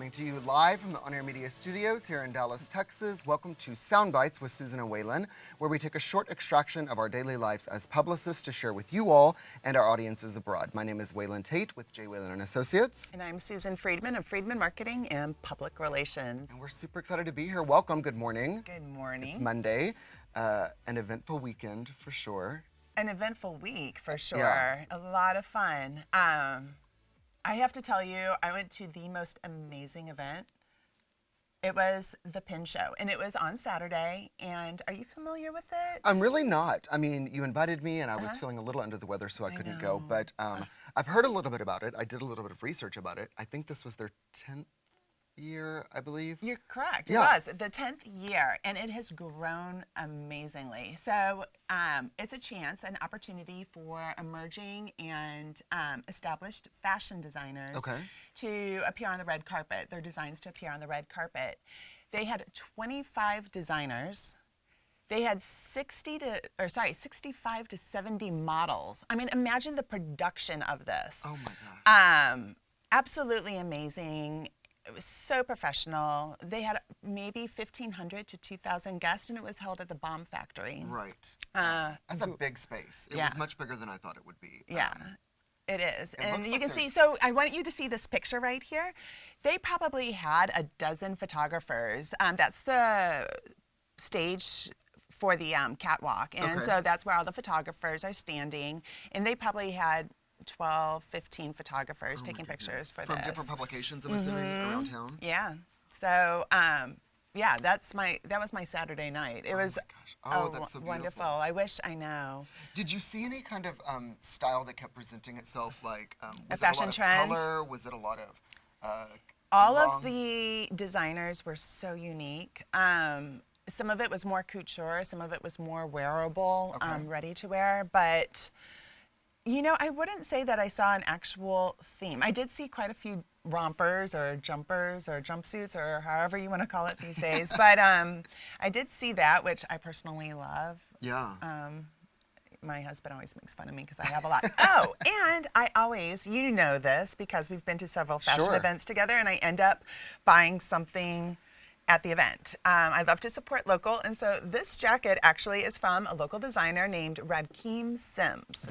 coming to you live from the On Air Media Studios here in Dallas, Texas. Welcome to Sound Bites with Susan and Waylon, where we take a short extraction of our daily lives as publicists to share with you all and our audiences abroad. My name is Waylon Tate with J. Waylon and Associates. And I'm Susan Friedman of Friedman Marketing and Public Relations. And we're super excited to be here. Welcome. Good morning. Good morning. It's Monday. An eventful weekend for sure. An eventful week for sure. Yeah. A lot of fun. I have to tell you, I went to the most amazing event. It was the Pin Show, and it was on Saturday. And are you familiar with it? I'm really not. I mean, you invited me, and I was feeling a little under the weather, so I couldn't go. But I've heard a little bit about it. I did a little bit of research about it. I think this was their 10th year, I believe. You're correct. Yeah. It was the 10th year, and it has grown amazingly. So it's a chance, an opportunity for emerging and established fashion designers to appear on the red carpet, their designs to appear on the red carpet. They had 25 designers. They had 65 to 70 models. I mean, imagine the production of this. Oh my gosh. Absolutely amazing. It was so professional. They had maybe 1,500 to 2,000 guests, and it was held at the Bomb Factory. Right. That's a big space. It was much bigger than I thought it would be. Yeah, it is. And you like can see, so I want you to see this picture right here. They probably had a dozen photographers. That's the stage for the catwalk. And so that's where all the photographers are standing. And they probably had 12, 15 photographers taking pictures for From this. different publications, I'm assuming, around town? Yeah. So, yeah, that was my Saturday night. It was that's so wonderful. beautiful. I wish I know. Did you see any kind of style that kept presenting itself? Like, was fashion it a lot trend? of color? Was it a lot of All of longs? the designers were so unique. Some of it was more couture, some of it was more wearable, ready to wear, but you know, I wouldn't say that I saw an actual theme. I did see quite a few rompers or jumpers or jumpsuits or however you want to call it these days, but I did see that, which I personally love. Yeah. My husband always makes fun of me because I have a lot. Oh, and I always, you know this because we've been to several fashion events together, and I end up buying something at the event. I love to support local, and so this jacket actually is from a local designer named Radkeem Sims.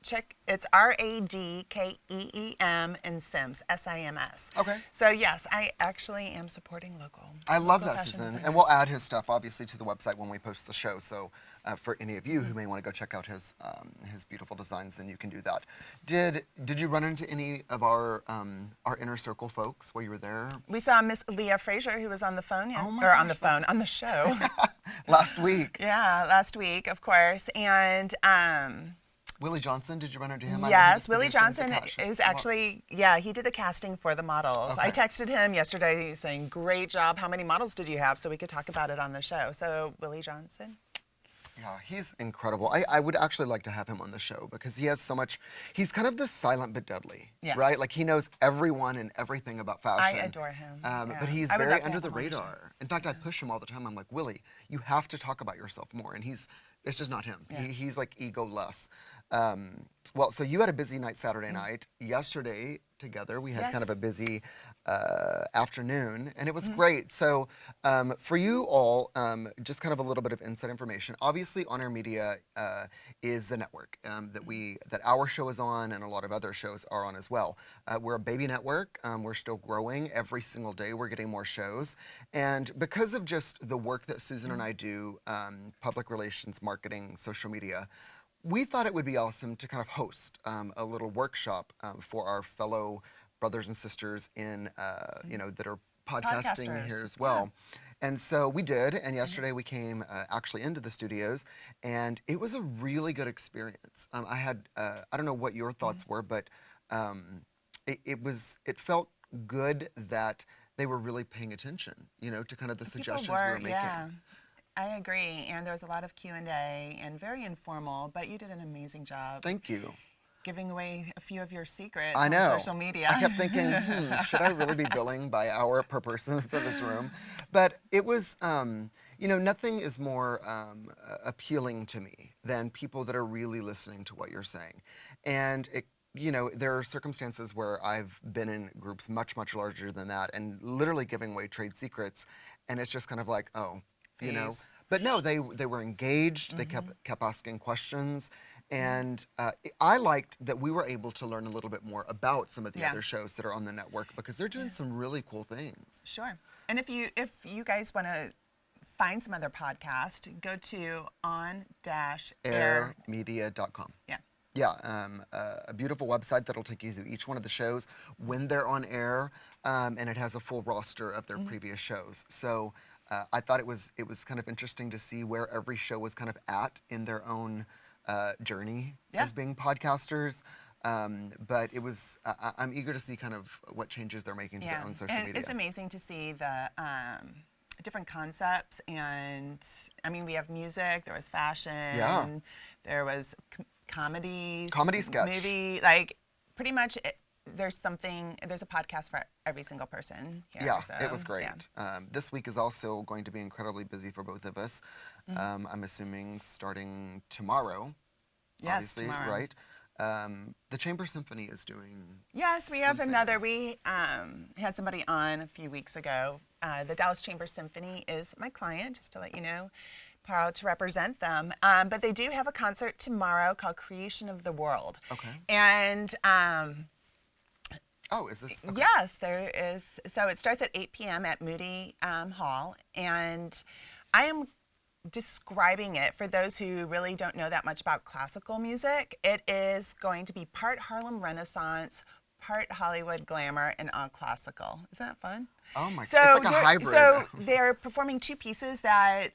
Check, it's Radkeem and Sims, Sims. Okay. So yes, I actually am supporting local. I love that, fashion Susan. designers. And we'll add his stuff, obviously, to the website when we post the show. So for any of you who may want to go check out his beautiful designs, then you can do that. Did you run into any of our inner circle folks while you were there? We saw Miss Leah Frazier, who was on the phone, on the show. Last week. Yeah, last week, of course. And Willie Johnson, did you run into him? yes, Willie Johnson is actually, he did the casting for the models. I texted him yesterday saying, great job. How many models did you have? So we could talk about it on the show. So Willie Johnson. Yeah, he's incredible. I would actually like to have him on the show because he has so much, he's kind of the silent but deadly, right? Like he knows everyone and everything about fashion. I adore him. But he's very under the radar. In fact, I push him all the time. I'm like, Willie, you have to talk about yourself more. And it's just not him. He's like ego-less. Well, so you had a busy night Saturday night. Yesterday, together, we had kind of a busy afternoon, and it was great. So for you all, just kind of a little bit of inside information. Obviously, On Air Media is the network that our show is on, and a lot of other shows are on as well. We're a baby network. We're still growing every single day. We're getting more shows, and because of just the work that Susan and I do, public relations, marketing, social media, we thought it would be awesome to kind of host a little workshop for our fellow brothers and sisters in, that are podcasting here as well. And so we did, and yesterday we came actually into the studios, and it was a really good experience. I don't know what your thoughts were, but it felt good that they were really paying attention, to kind of the suggestions we were making. Yeah. I agree, and there was a lot of Q&A and very informal, but you did an amazing job. Thank you. Giving away a few of your secrets on social media. I kept thinking, should I really be billing by hour per person in this room? But it was, nothing is more appealing to me than people that are really listening to what you're saying. And you know, there are circumstances where I've been in groups much, much larger than that and literally giving away trade secrets. And it's just kind of like, oh, you know. Please. But no, they were engaged. They kept asking questions. And I liked that we were able to learn a little bit more about some of the other shows that are on the network because they're doing some really cool things. Sure. And if you guys want to find some other podcast, go to on-air airmedia.com. Yeah, a beautiful website that'll take you through each one of the shows when they're on air, and it has a full roster of their previous shows. So I thought it was kind of interesting to see where every show was kind of at in their own journey as being podcasters. But it was I'm eager to see kind of what changes they're making to their own social media. It's amazing to see the different concepts, and I mean, we have music, there was fashion, there was comedy sketch, movie, like pretty much there's a podcast for every single person here. Yeah, so, it was great. This week is also going to be incredibly busy for both of us. I'm assuming starting tomorrow. Yes, obviously, tomorrow. Right? The Chamber Symphony is doing. Yes, we have another. We had somebody on a few weeks ago. The Dallas Chamber Symphony is my client, just to let you know. Proud to represent them. But they do have a concert tomorrow called Creation of the World. Okay. And oh, is this? Okay. Yes, there is. So it starts at 8 p.m. at Moody Hall, and I am describing it for those who really don't know that much about classical music. It is going to be part Harlem Renaissance, part Hollywood glamour, and all classical. Isn't that fun? Oh my God, it's like a hybrid. So they're performing two pieces that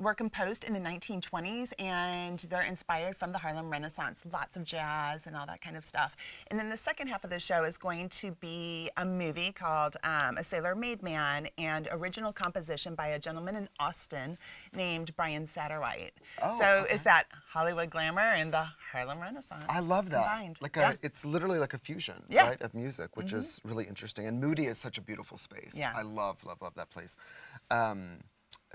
were composed in the 1920s, and they're inspired from the Harlem Renaissance. Lots of jazz and all that kind of stuff. And then the second half of the show is going to be a movie called A Sailor Made Man, and original composition by a gentleman in Austin named Brian Satterwhite. Oh, so okay. It's that Hollywood glamour and the Harlem Renaissance. I love that. Combined. Like Yeah. it's literally like a fusion, Yeah. right, of music, which is really interesting. And Moody is such a beautiful space. Yeah. I love that place.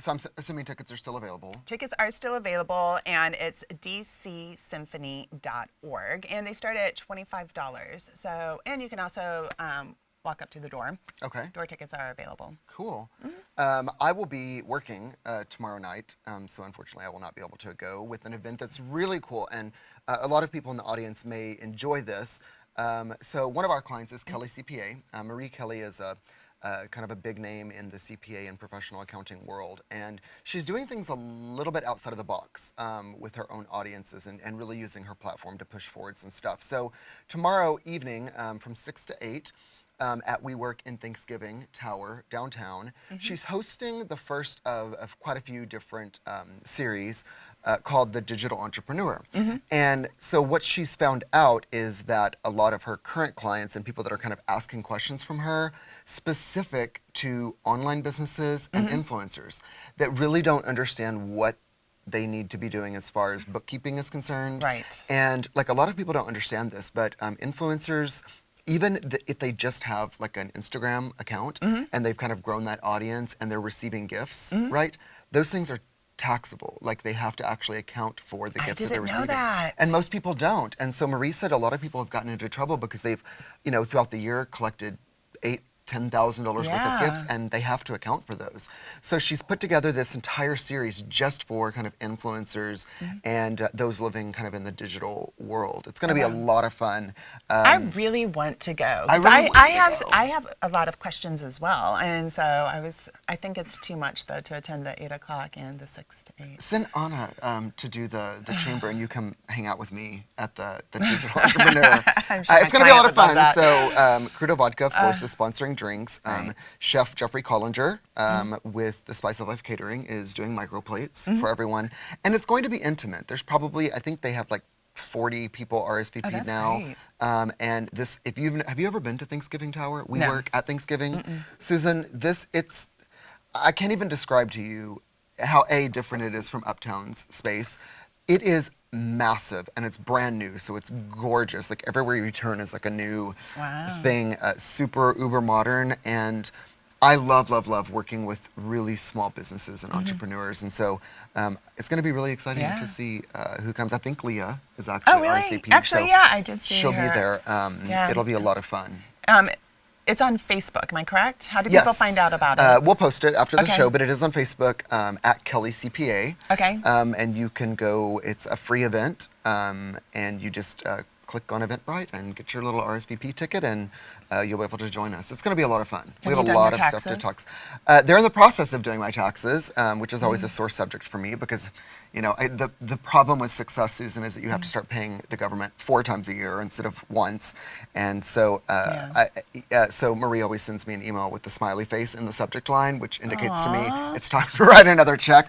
So I'm assuming tickets are still available. Tickets are still available, and it's dcsymphony.org, and they start at $25. So, and you can also walk up to the door. Okay. Door tickets are available. Cool. I will be working tomorrow night, so unfortunately I will not be able to go with an event that's really cool, and a lot of people in the audience may enjoy this. So one of our clients is Kelly CPA. Marie Kelly is a kind of a big name in the CPA and professional accounting world. And she's doing things a little bit outside of the box with her own audiences and really using her platform to push forward some stuff. So tomorrow evening from 6 to 8 at WeWork in Thanksgiving Tower downtown, she's hosting the first of quite a few different series called The Digital Entrepreneur. And so what she's found out is that a lot of her current clients and people that are kind of asking questions from her specific to online businesses and influencers that really don't understand what they need to be doing as far as bookkeeping is concerned. Right. And like a lot of people don't understand this, but influencers, even if they just have like an Instagram account and they've kind of grown that audience and they're receiving gifts, right? Those things are taxable. Like they have to actually account for the gifts that they're receiving. I didn't know that. And most people don't. And so Marie said a lot of people have gotten into trouble because they've, you know, throughout the year collected $10,000 worth of gifts, and they have to account for those. So she's put together this entire series just for kind of influencers and those living kind of in the digital world. It's going to be a lot of fun. I really want to go. I really want to go. I have a lot of questions as well, and so I think it's too much though to attend the 8 o'clock and the 6 to 8. Send Anna to do the chamber, and you come hang out with me at the Digital Entrepreneur. I'm sure It's going to be a lot of fun. that. So Crudo Vodka, of course, is sponsoring drinks. Chef Jeffrey Collinger with the Spice of Life Catering is doing microplates for everyone. And it's going to be intimate. There's probably, I think they have like 40 people RSVP'd now. Great. And this, have you ever been to Thanksgiving Tower? We No. work at Thanksgiving. Susan, I can't even describe to you how different it is from Uptown's space. It is massive and it's brand new, so it's gorgeous. Like everywhere you turn is like a new thing, super uber modern. And I love working with really small businesses and entrepreneurs, and so it's going to be really exciting to see who comes. I think Leah is actually RSVP. Actually, so yeah, I did see she'll her. be there. It'll be a lot of fun. It's on Facebook, am I correct? How do people find out about it? We'll post it after the show, but it is on Facebook at Kelly CPA. Okay. And you can go, it's a free event, and you just click on Eventbrite and get your little RSVP ticket, and you'll be able to join us. It's going to be a lot of fun. Have we have a lot of stuff to talk. They're in the process of doing my taxes, which is always a sore subject for me because, you know, the problem with success, Susan, is that you have to start paying the government 4 times a year instead of once. And so, so Marie always sends me an email with the smiley face in the subject line, which indicates to me it's time to write another check.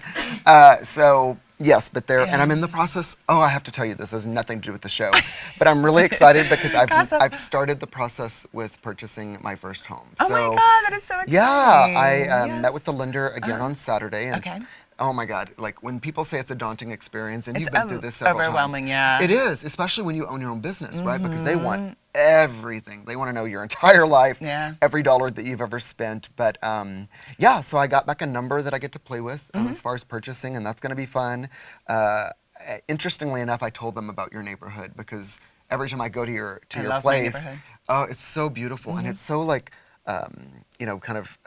So. Yes, but and I'm in the process. Oh, I have to tell you, this has nothing to do with the show, but I'm really excited because I've started the process with purchasing my first home. Oh my God, that is so exciting. Yeah, I met with the lender again on Saturday. And oh my God, like when people say it's a daunting experience, and you've been through this several overwhelming, times. It is, especially when you own your own business, right? Because they want everything. They want to know your entire life, every dollar that you've ever spent. But yeah, so I got back a number that I get to play with as far as purchasing, and that's going to be fun. Interestingly enough, I told them about your neighborhood because every time I go to your place, oh, it's so beautiful, and it's so like, you know, kind of,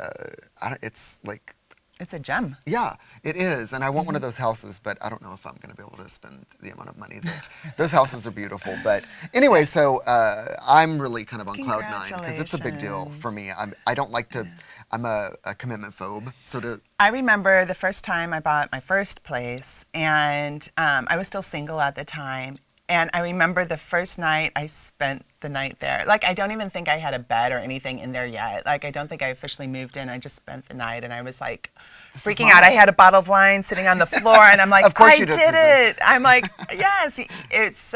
it's like. It's a gem. Yeah, it is. And I want one of those houses, but I don't know if I'm going to be able to spend the amount of money that those houses are beautiful. But anyway, so I'm really kind of on cloud 9 because it's a big deal for me. I don't like to, I'm a commitment phobe. So I remember the first time I bought my first place, and I was still single at the time. And I remember the first night I spent the night there. Like, I don't even think I had a bed or anything in there yet. Like, I don't think I officially moved in. I just spent the night, and I was like freaking out. I had a bottle of wine sitting on the floor, and I'm like, I did it. I'm like, yes. It's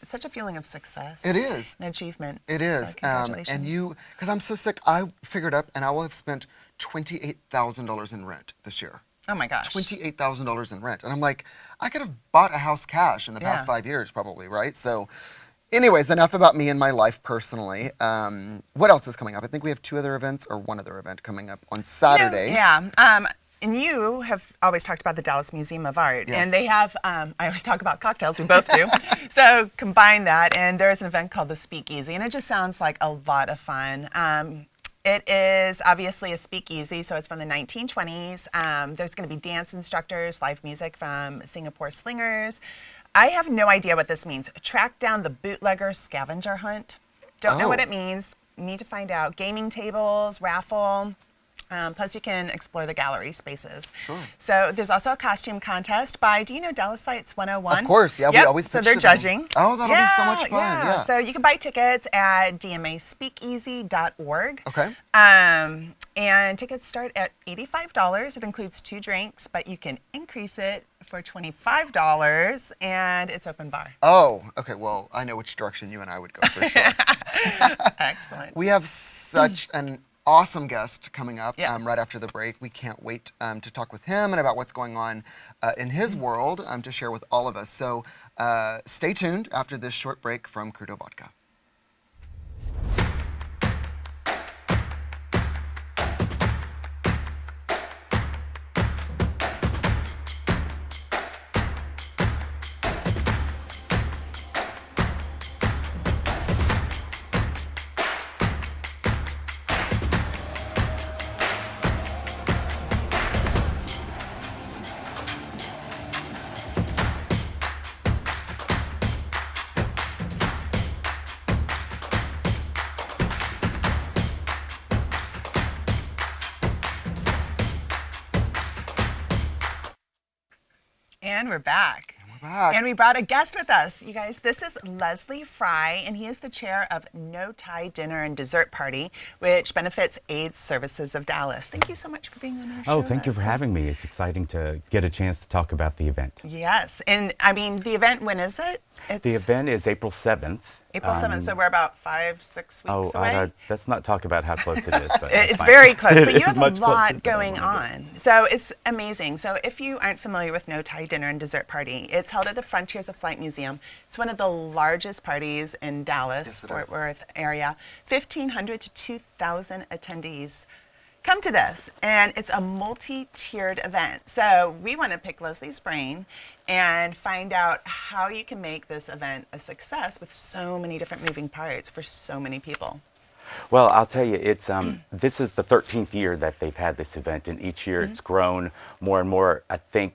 such a feeling of success. It is. An achievement. It is. So congratulations. And you, because I'm so sick, I figured up, and I will have spent $28,000 in rent this year. Oh my gosh. $28,000 in rent. And I'm like, I could have bought a house cash in the past 5 years probably, right? So anyways, enough about me and my life personally. What else is coming up? I think we have 2 other events or 1 other event coming up on Saturday. And you have always talked about the Dallas Museum of Art. Yes. And they have, I always talk about cocktails, we both do. So combine that, and there's an event called the Speakeasy, and it just sounds like a lot of fun. It is obviously a speakeasy, so it's from the 1920s. There's going to be dance instructors, live music from Singapore Slingers. I have no idea what this means. Track down the bootlegger scavenger hunt. Don't know what it means. Need to find out. Gaming tables, raffle. Plus, you can explore the gallery spaces. Sure. So there's also a costume contest by, do you know Dallas Sites 101? Of course, yeah. We always So they're judging. Oh, that'll be so much fun. Yeah. So you can buy tickets at dmaspeakeasy.org. Okay. And tickets start at $85. It includes 2 drinks, but you can increase it for $25, and it's open bar. Oh, okay. Well, I know which direction you and I would go for sure. Excellent. We have such an awesome guest coming up right after the break. We can't wait to talk with him and about what's going on in his world to share with all of us. So stay tuned after this short break from Crudo Vodka. And we're back. And we brought a guest with us. You guys, this is Leslie Frye, and he is the chair of No Tie Dinner and Dessert Party, which benefits AIDS Services of Dallas. Thank you so much for being on our show. Oh, thank you for having me. It's exciting to get a chance to talk about the event. Yes. And I mean, the event, when is it? The event is April 7th. April 7th, so we're about 5-6 weeks away. Let's not talk about how close it is. But it's very close, but you have a lot going on. So it's amazing. So if you aren't familiar with No Tie Dinner and Dessert Party, it's held at the Frontiers of Flight Museum. It's one of the largest parties in Dallas, Fort Worth area. 1,500 to 2,000 attendees come to this. And it's a multi-tiered event. So we want to pick Leslie's brain and find out how you can make this event a success with so many different moving parts for so many people. Well, I'll tell you, it's this is the 13th year that they've had this event, and each year it's grown more and more. I think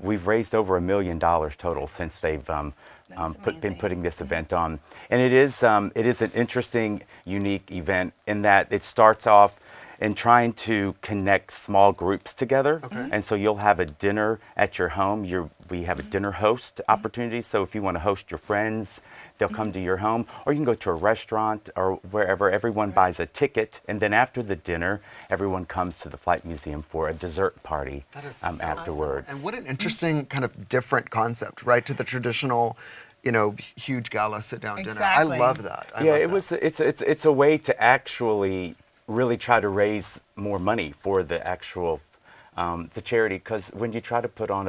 we've raised over $1 million total since they've been putting this event on, and it is an interesting, unique event in that it starts off in trying to connect small groups together. And so you'll have a dinner at your home. We have a dinner host opportunity. So if you want to host your friends, they'll come to your home, or you can go to a restaurant or wherever. Everyone buys a ticket, and then after the dinner, everyone comes to the Flight Museum for a dessert party afterwards. And what an interesting kind of different concept, right, to the traditional, you know, huge gala sit-down dinner. I love that. It's a way to actually really try to raise more money for the actual the charity, because when you try to put on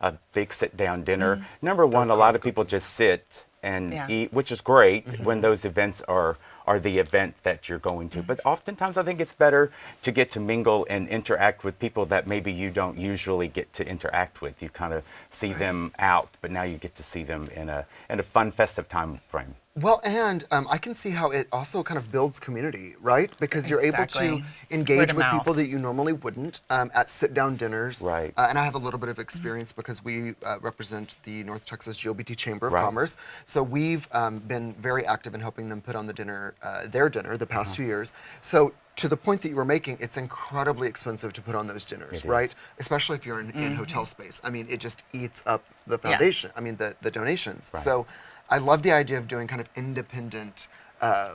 a big sit-down dinner, number one, a lot of people just sit and eat, which is great when those events are the event that you're going to. But oftentimes I think it's better to get to mingle and interact with people that maybe you don't usually get to interact with. You kind of see them out, but now you get to see them in a fun, festive time frame. Well, and I can see how it also kind of builds community, right? Because you're able to engage with people that you normally wouldn't at sit-down dinners. Right. And I have a little bit of experience because we represent the North Texas GLBT Chamber of Commerce. So we've been very active in helping them put on the dinner, their dinner, the past 2 years. So to the point that you were making, it's incredibly expensive to put on those dinners, right? Especially if you're in hotel space. I mean, it just eats up the foundation. I mean, the donations. So I love the idea of doing kind of independent,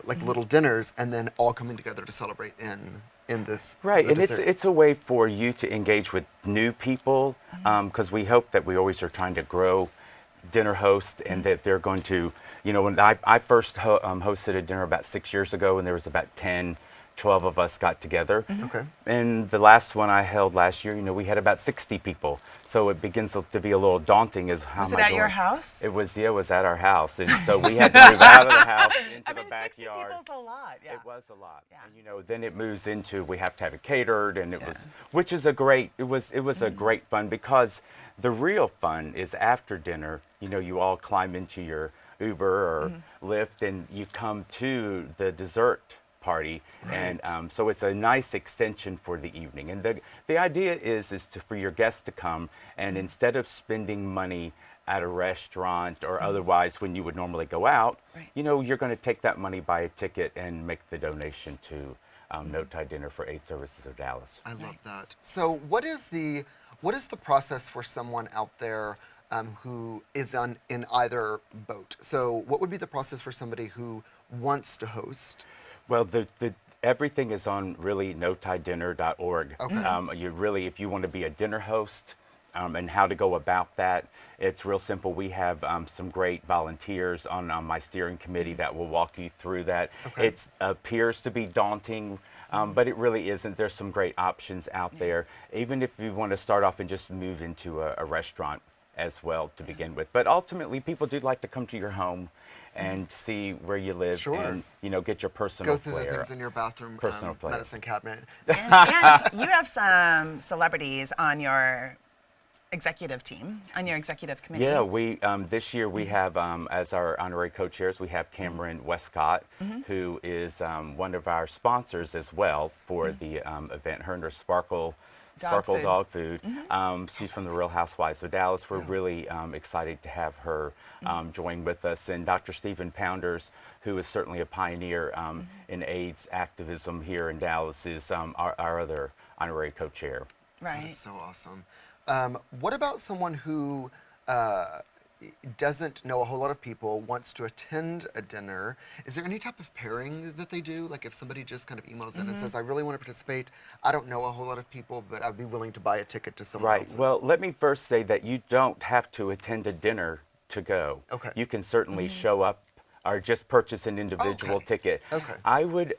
like little dinners, and then all coming together to celebrate in this. Right, and it's a way for you to engage with new people, because we hope that we always are trying to grow dinner hosts, and that they're going to, you know, when I first hosted a dinner about 6 years ago, and there was about 12 of us got together. And the last one I held last year, you know, we had about 60 people. So it begins to be a little daunting as how Was it at your house? It was at our house. And so we had to move out of the house into the backyard. 60 people's a lot, It was a lot. And you know, then it moves into we have to have it catered, and it was, which is a great, it was a great fun, because the real fun is after dinner, you know, you all climb into your Uber or Lyft, and you come to the dessert party, and so it's a nice extension for the evening. And the idea is for your guests to come, and instead of spending money at a restaurant or otherwise when you would normally go out, you know, you're going to take that money, buy a ticket, and make the donation to No Tie Dinner for AIDS Services of Dallas. I love that. So what is the process for someone out there who is in either boat? So what would be the process for somebody who wants to host? Well, everything is on really notiedinner.org. You really, if you want to be a dinner host and how to go about that, it's real simple. We have some great volunteers on my steering committee that will walk you through that. It appears to be daunting, but it really isn't. There's some great options out there, even if you want to start off and just move into a restaurant as well to begin with. But ultimately, people do like to come to your home and see where you live, and you know, get your personal go through the things in your bathroom medicine cabinet. And you have some celebrities on your executive team, on your executive committee. Yeah, we this year we have as our honorary co-chairs, we have Cameron Westcott, who is one of our sponsors as well for the event. Her and her Sparkle Dog Food. She's from the Real Housewives of Dallas. We're really excited to have her join with us. And Dr. Stephen Pounders, who is certainly a pioneer in AIDS activism here in Dallas, is our other honorary co-chair. That is so awesome. What about someone who doesn't know a whole lot of people, wants to attend a dinner? Is there any type of pairing that they do? Like if somebody just kind of emails in and says, I really want to participate, I don't know a whole lot of people, but I'd be willing to buy a ticket to someone else's. Well, let me first say that you don't have to attend a dinner to go. You can certainly show up or just purchase an individual ticket. I would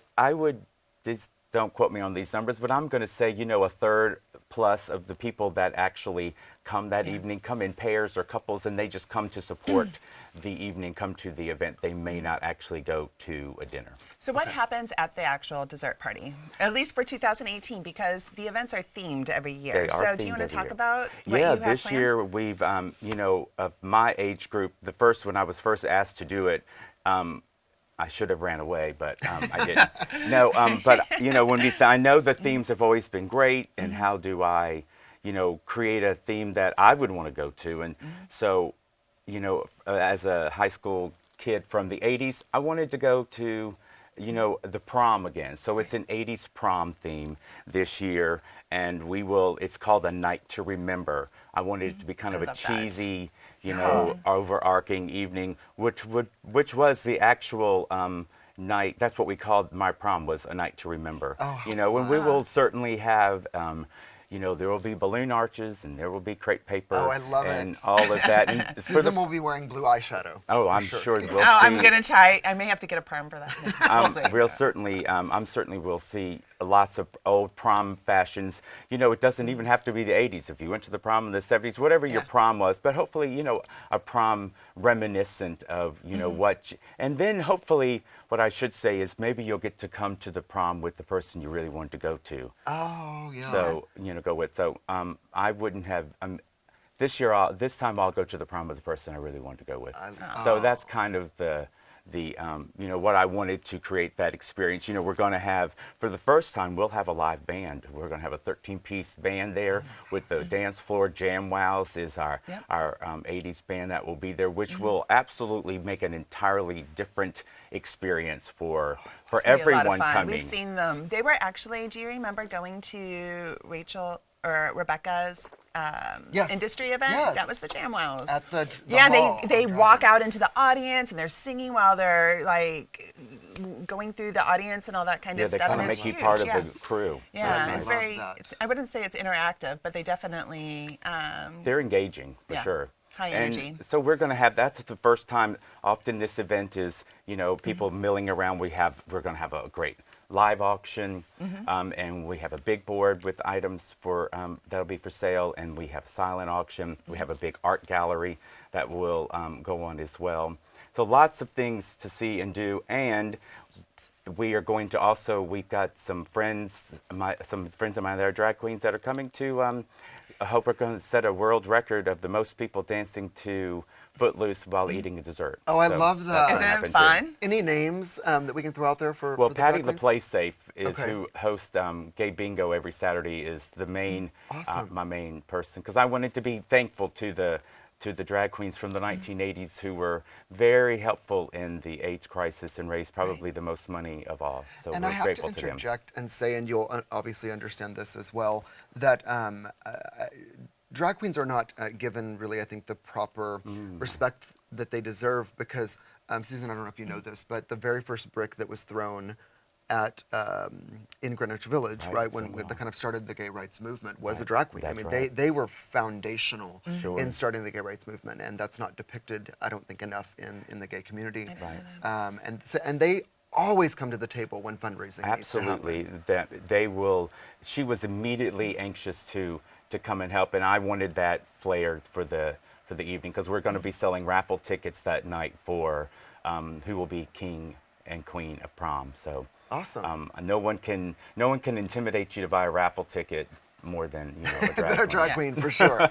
don't quote me on these numbers, but I'm going to say, a third plus of the people that actually come that evening come in pairs or couples, and they just come to support the evening, come to the event. They may not actually go to a dinner. So what happens at the actual dessert party, at least for 2018, because the events are themed every year. They are so do you themed want to every talk year. about what Yeah, you have this planned? year we've, of my age group, when I was first asked to do it, I should have ran away, but I didn't. No, but I know the themes have always been great, and how do I, create a theme that I would want to go to? And so, as a high school kid from the 80s, I wanted to go to, the prom again. So it's an 80s prom theme this year, and it's called A Night to Remember. I wanted it to be kind of a love that. cheesy, overarching evening, which was the actual night. That's what we called my prom, was A Night to Remember. Oh, And we will certainly have, there will be balloon arches, and there will be crepe paper. Oh, I love and it. all of that. And Susan will be wearing blue eyeshadow. Oh, for I'm sure we'll see. I'm going to try. I may have to get a perm for that. We'll see. We'll certainly, will see lots of old prom fashions. It doesn't even have to be the 80s. If you went to the prom in the 70s, whatever your prom was, but hopefully, a prom reminiscent of, and then hopefully what I should say is maybe you'll get to come to the prom with the person you really wanted to go to. Oh, yeah. So, go with. So, I wouldn't have, this time I'll go to the prom with the person I really wanted to go with. So that's kind of the what I wanted to create that experience. We're going to have, for the first time, we'll have a live band. We're going to have a 13-piece band there with the dance floor. Jam Wows is our 80s band that will be there, which will absolutely make an entirely different experience for It's gonna be a lot of everyone fun. coming. We've seen them. They were actually, do you remember going to Rebecca's Yes. industry event? Yes. That was the Jam Wows. At the Yeah, hall they on walk Dragon. out into the audience and they're singing while they're like going through the audience and all that kind Yeah, of they stuff. kind and of it's make you huge, part of yeah. the crew. Yeah, I it's love very. that. I wouldn't say it's interactive, but they definitely. They're engaging, for Yeah. sure. High And energy. so we're going to have, that's the first time, often this event is, people milling around. We're going to have a great live auction, and we have a big board with items for, that'll be for sale, and we have silent auction. We have a big art gallery that will go on as well. So lots of things to see and do, and we are going to also, we've got some friends of mine that are drag queens that are coming to, I hope we're going to set a world record of the most people dancing to Footloose while eating a dessert. Oh, I love that. that's gonna Isn't it happen too. fun? Any names that we can throw out there for Well, the Patty drag the queens? Play Safe is Okay. who hosts Gay Bingo every Saturday, is the main, Awesome. my main person. Because I wanted to be thankful to the drag queens from the 1980s who were very helpful in the AIDS crisis and raised probably the most money of all. So And we're I have to grateful to them. interject and say, and you'll obviously understand this as well, that drag queens are not given really, I think, the proper respect that they deserve because, Susan, I don't know if you know this, but the very first brick that was thrown at in Greenwich Village, right, when they kind of started the gay rights movement, was a drag queen. That's I mean, right. they were foundational Sure. in starting the gay rights movement, and that's not depicted, I don't think, enough in the gay community. And they always come to the table when fundraising needs to happen. Absolutely, that they will. She was immediately anxious to come and help, and I wanted that flair for the evening because we're going to be selling raffle tickets that night for who will be king and queen of prom. So Awesome. no one can intimidate you to buy a raffle ticket more than a drag Better queen. drag queen for sure.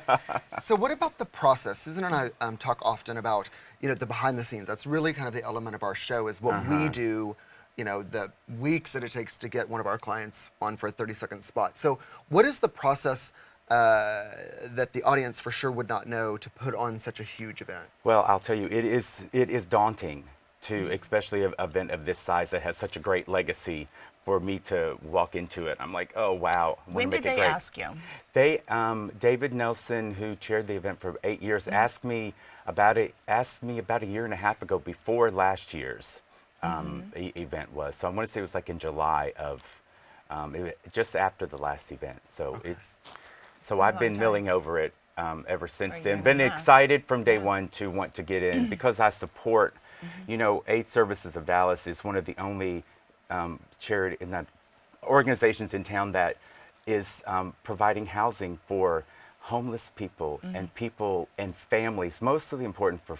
So what about the process? Susan and I talk often about the behind the scenes. That's really kind of the element of our show is what we do. The weeks that it takes to get one of our clients on for a 30-second spot. So what is the process that the audience for sure would not know to put on such a huge event? Well, I'll tell you, it is daunting to, especially an event of this size that has such a great legacy, for me to walk into it. I'm like, oh wow. I wanna When make did it they great. ask you? They, David Nelson, who chaired the event for 8 years, asked me about a year and a half ago, before last year's event was. So I want to say it was like in July of, just after the last event. So so I've been time. milling over it ever since For a year then. and Been a half. excited from day one to want to get in because I support, AIDS Services of Dallas is one of the only charity, not organizations in town that is providing housing for homeless people and people and families, mostly important for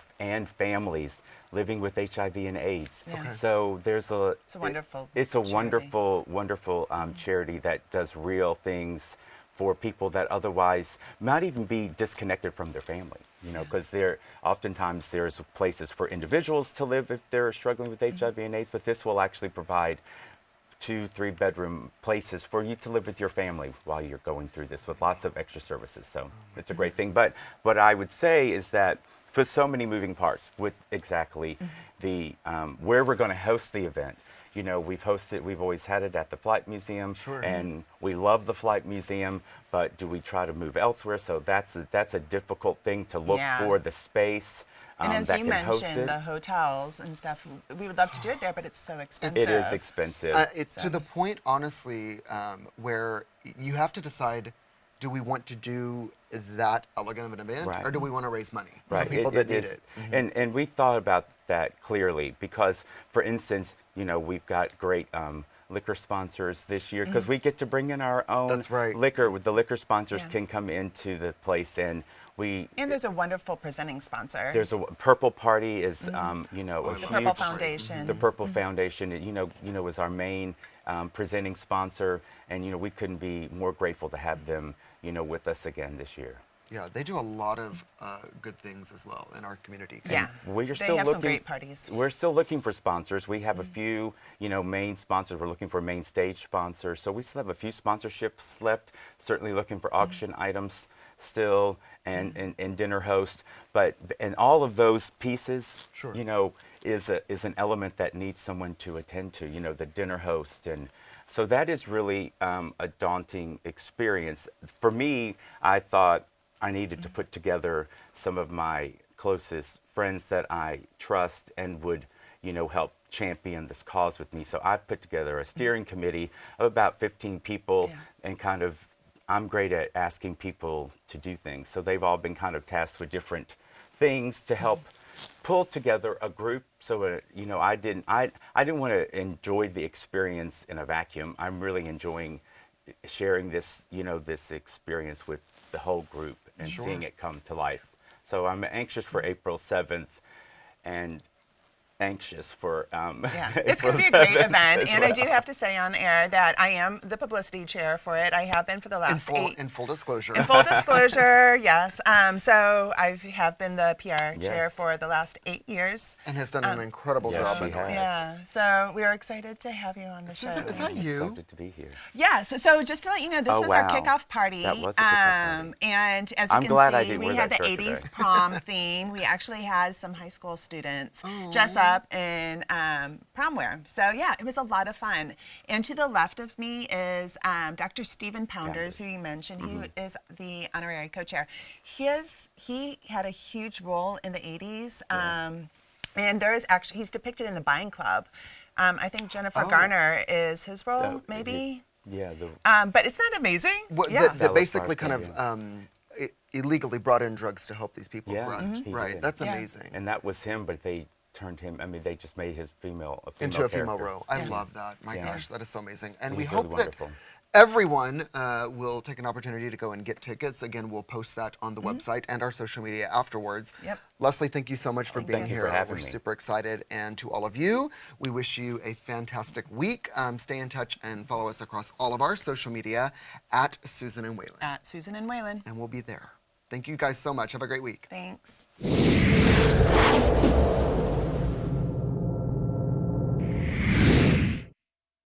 families living with HIV and AIDS. Yeah. Okay. So there's It's a wonderful it's a charity. wonderful charity that does real things for people that otherwise might even be disconnected from their family, you know, because oftentimes there's places for individuals to live if they're struggling with HIV and AIDS, but this will actually provide 2-3 bedroom places for you to live with your family while you're going through this with lots of extra services. So it's a great thing. But what I would say is that for so many moving parts with exactly the where we're going to host the event. You know, we've always had it at the Flight Museum, and we love the Flight Museum, but do we try to move elsewhere? So that's a difficult thing to look for the space. And as that you can host mentioned, it. the hotels and stuff, we would love to do it there, but it's so expensive. It is expensive. It's to the point, honestly, where you have to decide, do we want to do that elegant of an event, or do we want to raise money for people that need it? And we thought about that clearly because, for instance, you know, we've got great liquor sponsors this year because we get to bring in our own liquor. The liquor sponsors can come into the place, and there's a wonderful presenting sponsor. There's a Purple Party is you know, a the huge, Purple Foundation. The Purple Foundation, you know, is our main presenting sponsor, and you know, we couldn't be more grateful to have them, you know, with us again this year. Yeah, they do a lot of good things as well in our community. Yeah, we're they have some great parties. We're still looking for sponsors. We have a few, you know, main sponsors. We're looking for main stage sponsors. So we still have a few sponsorships left. Certainly looking for auction items still, and dinner host. And all of those pieces, you know, is an element that needs someone to attend to. You know, the dinner host, and so that is really a daunting experience for me. I thought I needed to put together some of my closest friends that I trust and would, you know, help champion this cause with me. So I've put together a steering committee of about 15 people, and kind of, I'm great at asking people to do things. So they've all been kind of tasked with different things to help pull together a group. So, you know, I didn't want to enjoy the experience in a vacuum. I'm really enjoying sharing this, you know, this experience with the whole group and seeing it come to life. So I'm anxious for April 7th, and anxious for it's going to be a great event, and I do have to say on air that I am the publicity chair for it. I have been for the last in full disclosure. In full disclosure, yes. So I have been the PR chair for the last 8 years, and has done an incredible job. Yeah. So we are excited to have you on the show. Is that you? Excited to be here. Yes. So just to let you know, this was our kickoff party. That was a kickoff party. And as you can see, we had the 80s prom theme. We actually had some high school students dress up in prom wear. So yeah, it was a lot of fun. And to the left of me is Dr. Stephen Pounders, who you mentioned. He is the honorary co-chair. He had a huge role in the 80s. And there is actually, he's depicted in the Buying Club. I think Jennifer Garner is his role, maybe. Yeah. But isn't that amazing? Well, that basically kind of illegally brought in drugs to help these people, correct? Right. That's amazing. And that was him, but they turned him. I mean, they just made his female into a female character. role. I love that. My gosh, that is so amazing. And we He's hope really that wonderful. everyone will take an opportunity to go and get tickets. Again, we'll post that on the website and our social media afterwards. Yep. Leslie, thank you so much for being Thank you here. for having We're me. super excited. And to all of you, we wish you a fantastic week. Stay in touch and follow us across all of our social media at Susan and Waylon. At Susan and Waylon. And we'll be there. Thank you guys so much. Have a great week. Thanks.